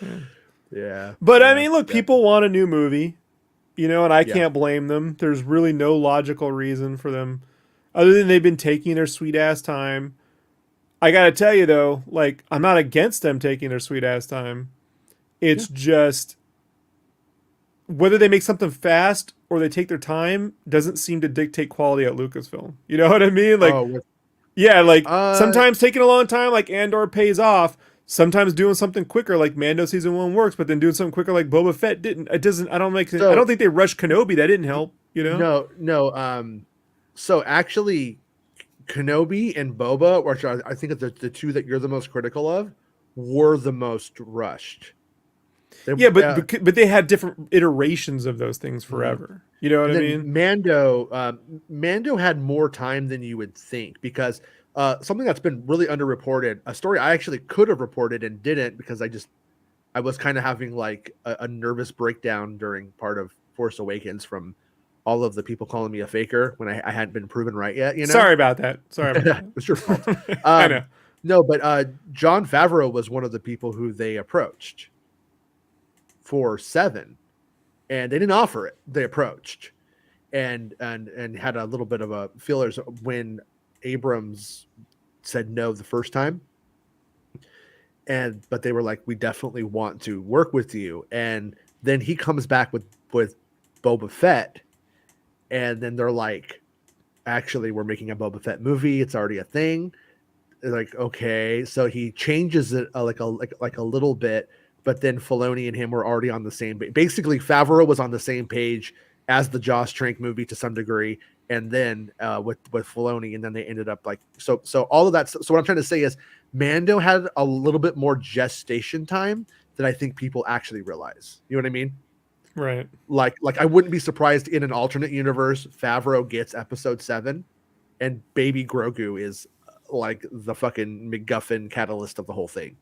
Yeah. Yeah, But I yeah, mean, look, yeah, people want a new movie, and I yeah. can't blame them. There's really no logical reason for them other than they've been taking their sweet ass time. I gotta tell you though, like I'm not against them taking their sweet ass time. Yeah. It's just whether they make something fast or they take their time doesn't seem to dictate quality at Lucasfilm. You know what I mean? Like, Oh, with yeah, like uh, sometimes taking a long time, like Andor, pays off. Sometimes doing something quicker, like Mando season 1 works, but then doing something quicker, like Boba Fett didn't. It doesn't. I don't make. I don't so think they rushed Kenobi. That didn't help. no, no. So actually, Kenobi and Boba, which I think are the two that you're the most critical of, were the most rushed. They, Yeah, but they had different iterations of those things mhm. forever. You know what And I then mean? Mando had more time than you would think, because something that's been really underreported, a story I actually could have reported and didn't, because I was kind of having like a nervous breakdown during part of Force Awakens from all of the people calling me a faker when I hadn't been proven right yet. Sorry about that. Sorry about It's your fault. that. I know. Um, no, but John Favreau was one of the people who they approached for Seven, and they didn't offer it. They approached and had a little bit of a feelers when Abrams said no the first time, and but they were like, we definitely want to work with you. And then he comes back with Boba Fett, and then they're like, actually, we're making a Boba Fett movie. It's already a thing. They're like, okay, so he changes it like a little bit, but then Filoni and him were already on the same. Basically, Favreau was on the same page as the Josh Trank movie to some degree, and then with Filoni, and then they ended up like so all of that. So what I'm trying to say is, Mando had a little bit more gestation time than I think people actually realize. You know what I mean? Right. Like I wouldn't be surprised in an alternate universe Favreau gets episode 7 and baby Grogu is like the fucking MacGuffin catalyst of the whole thing.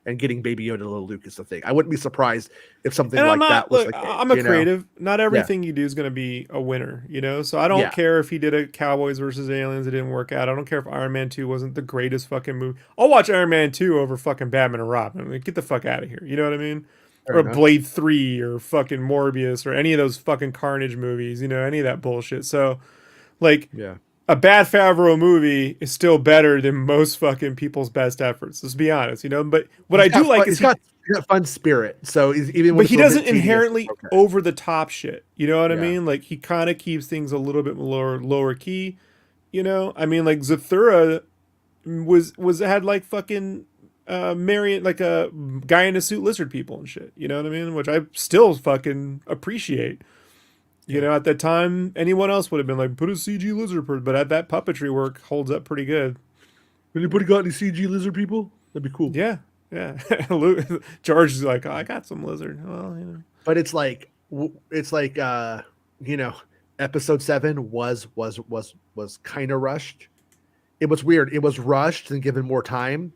And getting Baby Yoda to Little Luke is the thing. I wouldn't be surprised if something And I'm like not that was look. the case, I'm a creative. Not Yeah. everything you do is going to be a winner, you know. So I don't Yeah. care if he did a Cowboys versus Aliens. It didn't work out. I don't care if Iron Man 2 wasn't the greatest fucking movie. I'll watch Iron Man 2 over fucking Batman and Robin. I mean, get the fuck out of here. You know what I mean? Fair Or enough. Blade 3 or fucking Morbius or any of those fucking Carnage movies. You know, any of that bullshit. So like Yeah. a bad Favreau movie is still better than most fucking people's best efforts. Let's be honest, you know. But what I He's do got fun, like is he's got fun spirit. So even when but it's he a little doesn't bit tedious, it's inherently okay. over the top shit. You know what I Yeah. mean? Like he kind of keeps things a little bit lower key. You know, I mean, like Zathura was had like fucking marrying like a guy in a suit lizard people and shit. You know what I mean? Which I still fucking appreciate. You Yeah. know, at that time, anyone else would have been like, put a CG lizard person, but at that puppetry work holds up pretty good. Anybody got any CG lizard people? That'd be cool. Yeah, yeah. George is like, oh, I got some lizard. Well, you know. But it's like you know, episode 7 was kind of rushed. It was weird. It was rushed and given more time,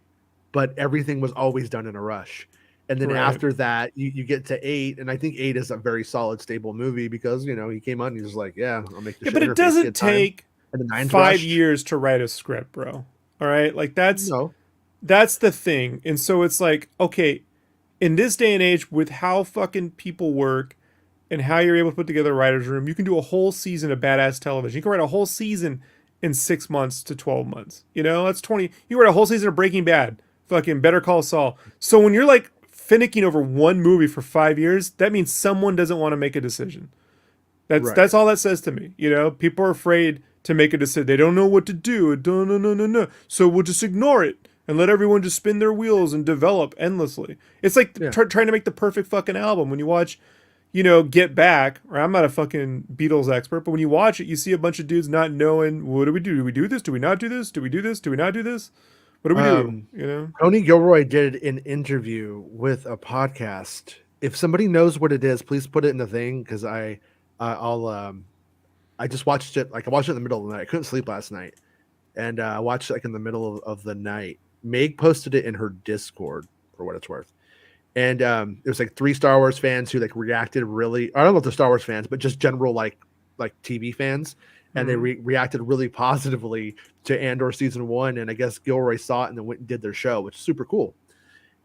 but everything was always done in a rush. And then Right. after that, you get to 8, and I think 8 is a very solid, stable movie because he came on and he was like, "Yeah, I'll make the Yeah, shit but it interface doesn't get time." take And the 9's rushed. 5 years to write a script, bro. All right, like No, that's the thing. And so it's like, okay, in this day and age, with how fucking people work and how you're able to put together a writer's room, you can do a whole season of badass television. You can write a whole season in 6 months to 12 months. You know, that's 20. You write a whole season of Breaking Bad, fucking Better Call Saul. So when you're like finicking over one movie for 5 years, that means someone doesn't want to make a decision. right. That's all that says to me. You know, people are afraid to make a decision. They don't know what to do. No, no, no, no, no. So we'll just ignore it and let everyone just spin their wheels and develop endlessly. It's like Yeah. trying to make the perfect fucking album. When you watch, Get Back, or I'm not a fucking Beatles expert, but when you watch it, you see a bunch of dudes not knowing, what do we do? Do we do this? Do we not do this? Do we do this? Do we not do this? What do we do? You know? Tony Gilroy did an interview with a podcast. If somebody knows what it is, please put it in the thing because I'll I just watched it. Like I watched it in the middle of the night. I couldn't sleep last night, and I watched it like in the middle of the night. Meg posted it in her Discord for what it's worth, and it was like 3 Star Wars fans who like reacted really. I don't know if they're Star Wars fans, but just general like TV fans, and they reacted really positively to Andor season 1. And I guess Gilroy saw it and then went and did their show, which is super cool.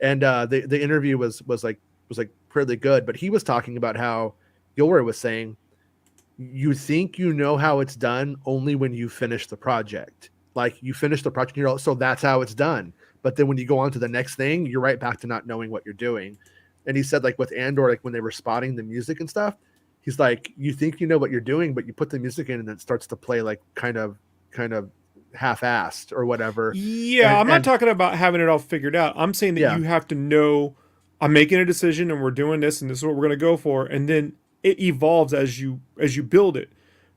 And the interview was like pretty good, but he was talking about how Gilroy was saying you think you know how it's done only when you finish the project. Like you finish the project, so that's how it's done. But then when you go on to the next thing, you're right back to not knowing what you're doing. And he said, like with Andor, like when they were spotting the music and stuff, he's like, you think you know what you're doing, but you put the music in and it starts to play like kind of half-assed or whatever. Yeah, I'm not talking about having it all figured out. I'm saying that Yeah, you have to know I'm making a decision and we're doing this and this is what we're going to go for, and then it evolves as you build it.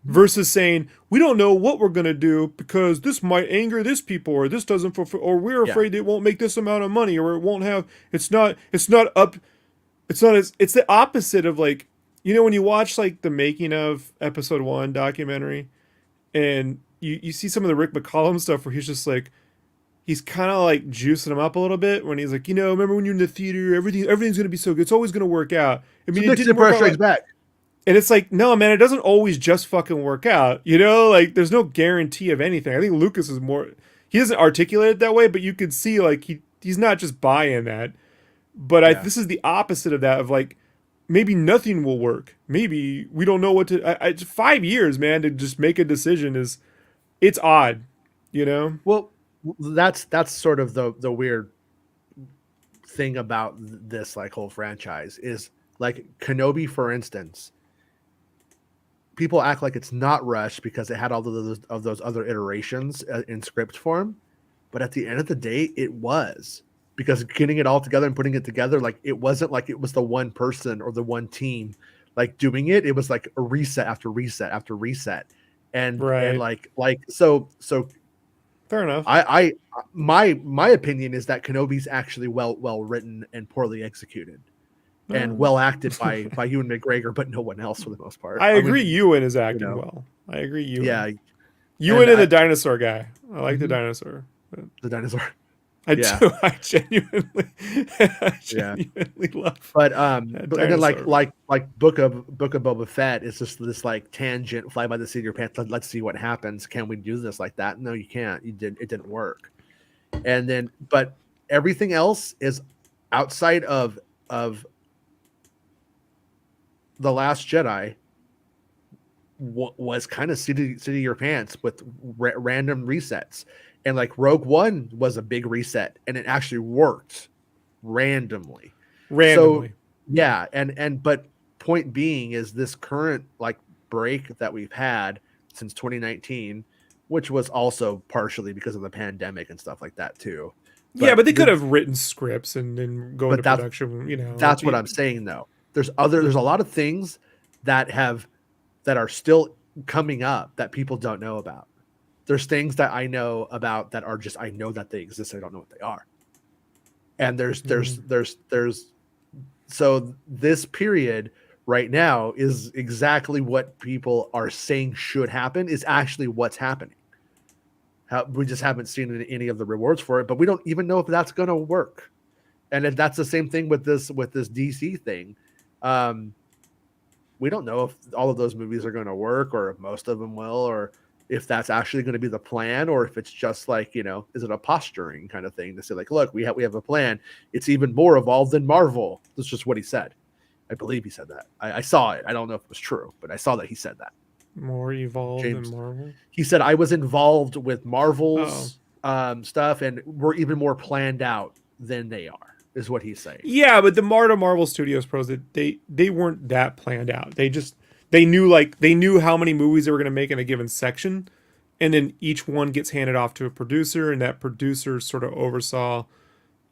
Versus saying we don't know what we're going to do because this might anger this people or this doesn't fulfill, or we're yeah, afraid it won't make this amount of money or it won't have it's not up it's not as it's the opposite of like when you watch like the making of episode 1 documentary and you see some of the Rick McCallum stuff where he's just like he's kind of like juicing him up a little bit when he's like, remember when you're in the theater, everything's gonna be so good, it's always gonna work out. I so mean, it next didn't work Empire out. Strikes Back. And it's like, no, man, it doesn't always just fucking work out. Like there's no guarantee of anything. I think Lucas is more. He doesn't articulate it that way, but you could see like he's not just buying that. But Yeah. this is the opposite of that. Of like, maybe nothing will work. Maybe we don't know what to. 5 years, man, to just make a decision it's odd. Well, that's sort of the weird thing about this like whole franchise is like Kenobi, for instance. People act like it's not rushed because it had all of those other iterations in script form, but at the end of the day, it was because getting it all together and putting it together, like it wasn't like it was the one person or the one team like doing it. It was like a reset after reset after reset, and Right. so Fair enough. my opinion is that Kenobi's actually well written and poorly executed. and well acted by Ewan McGregor, but no one else for the most part. I I agree. mean, Ewan is you acting know, well. I agree. Ewan. yeah, Ewan and and the dinosaur guy. I like the mhm, dinosaur. But the dinosaur, I yeah, do. I yeah. genuinely love that But and then dinosaur. Book of Boba Fett is just this like tangent, fly by the seat of your pants. Let's see what happens. Can we do this like that? No, you can't. It didn't work. And then, but everything else is outside of the Last Jedi was kind of seat of your pants with random resets, and like Rogue One was a big reset, and it actually worked randomly. So Randomly. yeah, and but point being is this current like break that we've had since 2019, which was also partially because of the pandemic and stuff like that too. Yeah, But but they could have written scripts and then go into but production. that's what I'm saying though. There's a lot of things that have that are still coming up that people don't know about. There's things that I know about that are just I know that they exist. I don't know what they are. And there's so this period right now is exactly what people are saying should happen is actually what's happening. We just haven't seen any of the rewards for it, but we don't even know if that's going to work. And if that's the same thing with this DC thing. Um, we don't know if all of those movies are going to work or if most of them will, or if that's actually going to be the plan, or if it's just like, is it a posturing kind of thing to say like, look, we have a plan. It's even more evolved than Marvel. That's just what he said. I believe he said that. I saw it. I don't know if it was true, but I saw that he said that. More evolved than James, Marvel. he said, I was involved with Oh, Marvel's stuff and we're even more planned out than they are, is what he's saying. yeah, but the Marvel Studios pros they weren't that planned out. They knew how many movies they were going to make in a given section, and then each one gets handed off to a producer, and that producer sort of oversaw.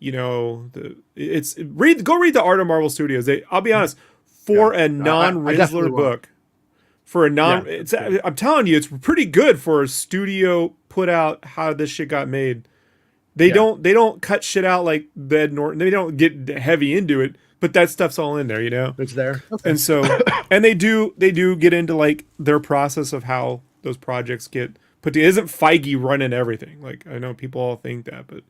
Go read the Art of Marvel Studios. I'll be honest, Yeah, for a I definitely non-Rinsler will. book, for a non, Yeah, it's yeah, I'm telling you, it's pretty good for a studio put out how this shit got made. They yeah. don't cut shit out like the Ed Norton. They don't get heavy into it, but that stuff's all in there. It's there. Okay. And so, and they do get into like their process of how those projects get put together. Isn't Feige running everything? Like I know people all think that, but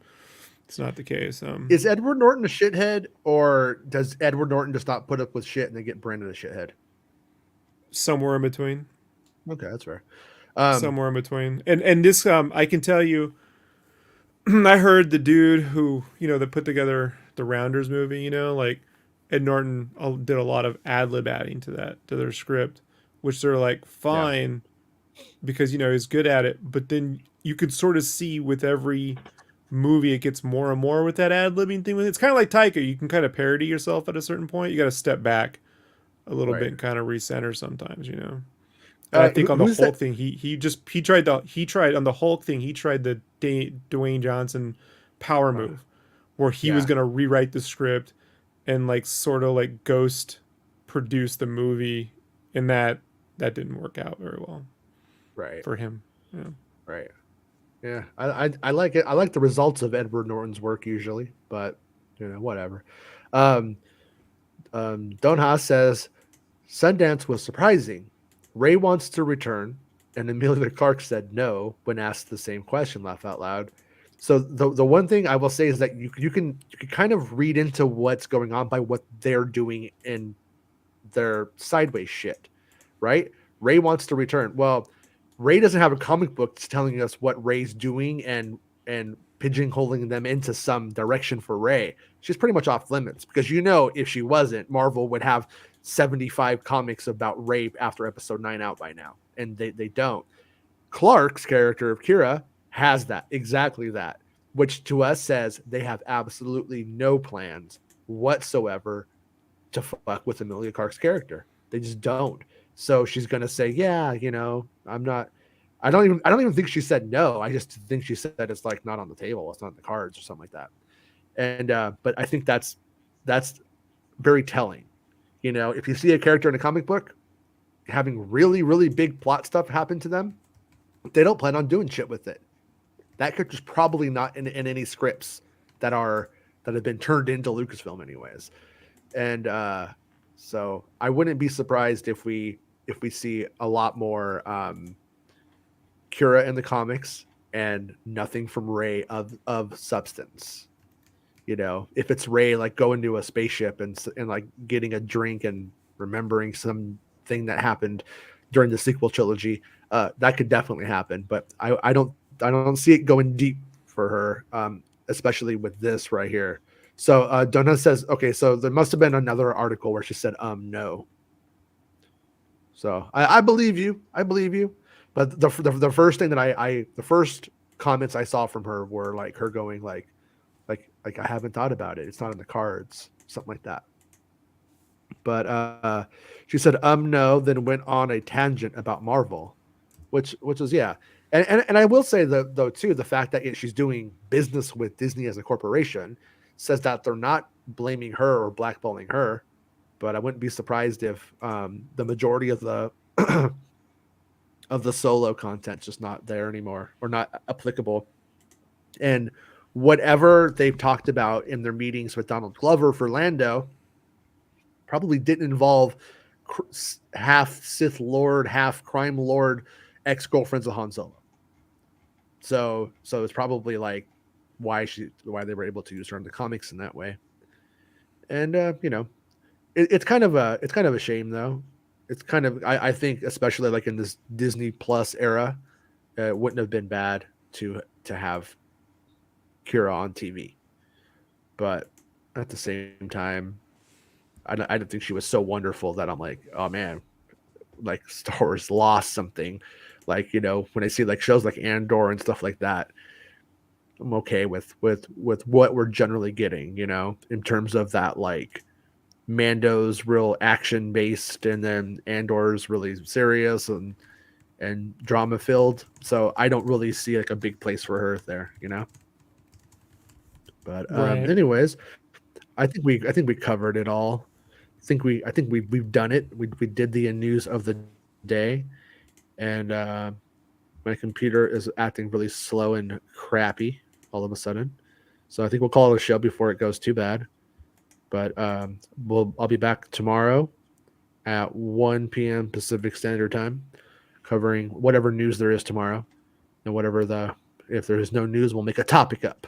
it's not the case. Is Edward Norton a shithead, or does Edward Norton just not put up with shit and they get Brandon a shithead? Somewhere in between. Okay, that's fair. Um, Somewhere in between. And this I can tell you, I heard the dude who that put together the Rounders movie. Like Ed Norton did a lot of ad lib adding to their script, which they're like yeah, fine because he's good at it. But then you could sort of see with every movie it gets more and more with that ad libbing thing. It's kind of like Taika. You can kind of parody yourself at a certain point. You got to step back a little bit right. and kind of recenter sometimes. And I think on the Who's that? Hulk thing, he tried on the Hulk thing. He tried the Dwayne Johnson power Uh, move, where he was yeah, gonna rewrite the script and like sort of like ghost produce the movie, and that didn't work out very well right, for him. Yeah. right. Yeah, I like it. I like the results of Edward Norton's work usually, but whatever. Um, Don Haas says Sundance was surprising. Ray wants to return, and Amelia Clark said no when asked the same question. Laugh out loud. So the one thing I will say is that you can kind of read into what's going on by what they're doing in their sideways shit, right? Ray wants to return. Well, Ray doesn't have a comic book telling us what Ray's doing and pigeonholing them into some direction for Ray. She's pretty much off limits because if she wasn't, Marvel would have 75 comics about Ray after episode 9 out by now, and they don't. Clark's character of Kira has that, exactly that, which to us says they have absolutely no plans whatsoever to fuck with Amelia Clark's character. They just don't. So she's gonna say, yeah, I'm not. I don't even think she said no. I just think she said it's like not on the table. It's not in the cards or something like that. And but I think that's very telling. If you see a character in a comic book having really really big plot stuff happen to them, they don't plan on doing shit with it. That character's probably not in any scripts that have been turned into Lucasfilm anyways. And so I wouldn't be surprised if we see a lot more Kira in the comics and nothing from Rey of substance. You know, if it's Rey like going to a spaceship and like getting a drink and remembering something that happened during the sequel trilogy, that could definitely happen. But I don't see it going deep for her, especially with this right here. So Donna says, okay, so there must have been another article where she said no. So I believe you. I believe you. But the first thing that the first comments I saw from her were like her going like I haven't thought about it. It's not in the cards, something like that. But she said no, then went on a tangent about Marvel, which was yeah. And I will say though too, the fact that she's doing business with Disney as a corporation says that they're not blaming her or blackballing her. But I wouldn't be surprised if the majority of the of the solo content's just not there anymore or not applicable. And whatever they've talked about in their meetings with Donald Glover for Lando probably didn't involve half Sith Lord, half crime lord ex-girlfriends of Han Solo. So it's probably like why they were able to use her in the comics in that way. And it's kind of a shame though. It's kind of I think especially like in this Disney Plus era, it wouldn't have been bad to have Kira on TV, but at the same time, I don't think she was so wonderful that I'm like, oh man, like Star Wars lost something. Like when I see like shows like Andor and stuff like that, I'm okay with what we're generally getting. In terms of that like. Mando's real action based, and then Andor's really serious and drama filled. So I don't really see like a big place for her there, But Right. anyways, I think we covered it all. I think we've done it. We did the news of the day, and my computer is acting really slow and crappy all of a sudden. So I think we'll call it a show before it goes too bad. But I'll be back tomorrow at 1 p.m. Pacific Standard Time, covering whatever news there is tomorrow, and if there is no news, we'll make a topic up.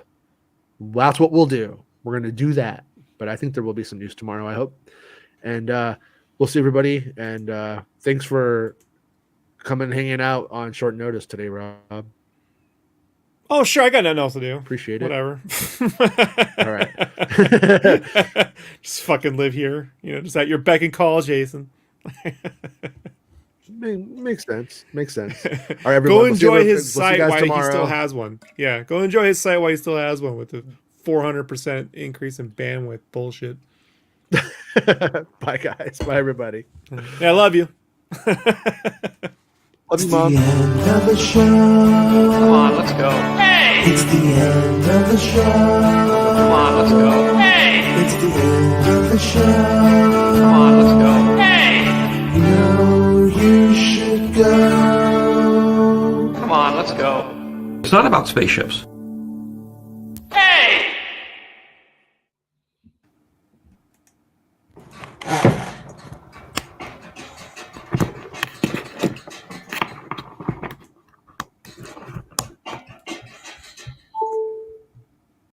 That's what we'll do. We're going to do that. But I think there will be some news tomorrow, I hope. And we'll see everybody. And thanks for coming and hanging out on short notice today, Rob. Oh, sure. I got nothing else to do. Appreciate it. Whatever. All right. Just fucking live here. Just at your beck and call, Jason. Makes sense. All right, everyone. Go enjoy his site while he still has one. Yeah, go enjoy his site while he still has one with the 400% increase in bandwidth bullshit. Bye, guys. Bye, everybody. Yeah, I love you. Love you, Mom. The end of the show. Come on, let's go. Hey! It's the end of the show. Come on, let's go. Hey! It's the end of the show. Come on, let's go. Hey! You know you should go. Come on, let's go. It's not about spaceships.